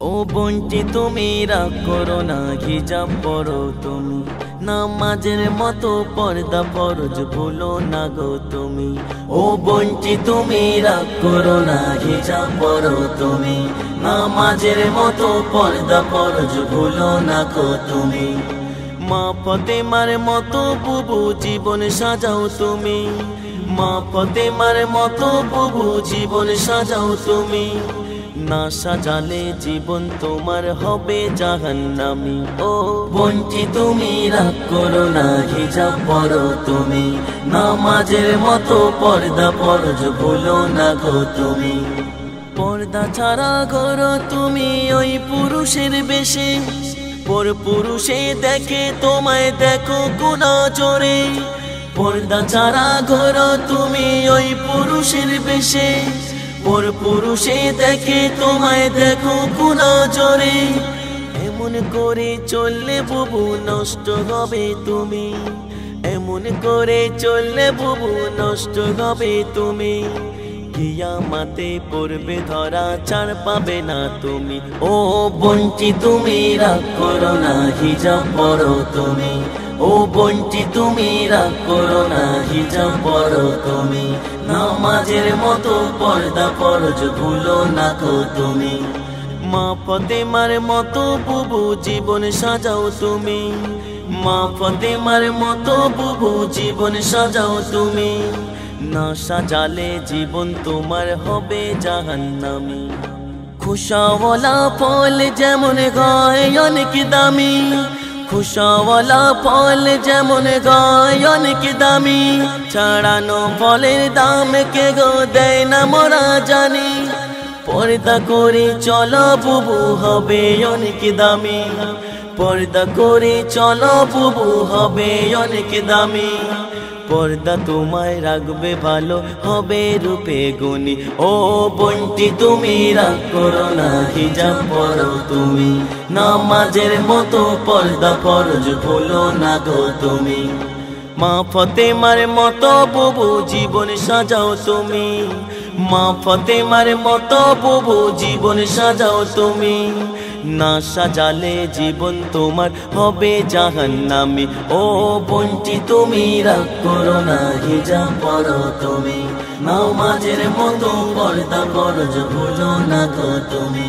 ও বোনটি তুমি রাগ করো না, হিজাব পরো তুমি, নামাজের মতো পর্দা ফরজ ভুলো না গো তুমি। ও বোনটি তুমি রাগ করো না, হিজাব পরো তুমি, নামাজের মতো পর্দা ফরজ ভুলো না গো তুমি। মা ফাতেমার মতো বুবু জীবন সাজাও তুমি, মা ফাতেমার মতো বুবু জীবন সাজাও তুমি, না সাজালে জীবন তোমার হবে জাহান্নামী। ও বোনটি তুমি রাগ করো না, হিজাব পরো তুমি, নামাজের মতো পর্দা ফরজ ভুলো না গো তুমি। পর্দা ছাড়া করো তুমি ওই পুরুষের বেশে, পর পুরুষে দেখে তোমায় দেখো কোনা চোরে। পর্দা ছাড়া করো তুমি ওই পুরুষের বেশে, পর পুরুষে দেখে তোমায় দেখো কোনা চোরে। এমন করে চললে বুবু নষ্ট হবে তুমি, এমন করে চললে বুবু নষ্ট হবে তুমি, কিয়ামতে পড়বে ধরা, ছাড় পাবে না তুমি। ও বোনটি তুমি রাগ করো না, হিজাব পরো তুমি, ও বোনটি তুমি রাগ করো না, হিজাব পরো তুমি, নামাজের মতো পর্দা ফরজ ভুলো না গো তুমি। মা ফাতেমার মতো বুবু জীবন সাজাও তুমি, মা ফাতেমার মতো বুবু জীবন সাজাও তুমি, না সাজালে জীবন তোমার হবে জাহান্নামী। খুশাওয়ালা ফল যেমন গায় অনেক দামি, খুশাওয়ালা ফল যেমন গায় অনেক দামি, ছাড়ানো ফলের দাম কে গো দেয় না মোরা জানি। পর্দা করে চলো বুবু হবে অনেক দামি, পর্দা করে চলো বুবু হবে অনেক দামি, পর্দা তোমায় রাখবে ভালো, হবে রূপে গুণী। ও বোনটি তুমি রাগ করো না, হিজাব পরো তুমি, নামাজের মতো পর্দা ফরজ ভুলো না গো তুমি। মা ফাতেমার মতো বুবু জীবন সাজাও তুমি, মা ফাতেমার মতো বুবু জীবন সাজাও তুমি, না সাজালে জীবন তোমার হবে জাহান্নামী। ও বোনটি তুমি রাগ করো না, হিজাব পরো তুমি, নামাজের মতো পর্দা ফরজ ভুলো না গো তুমি।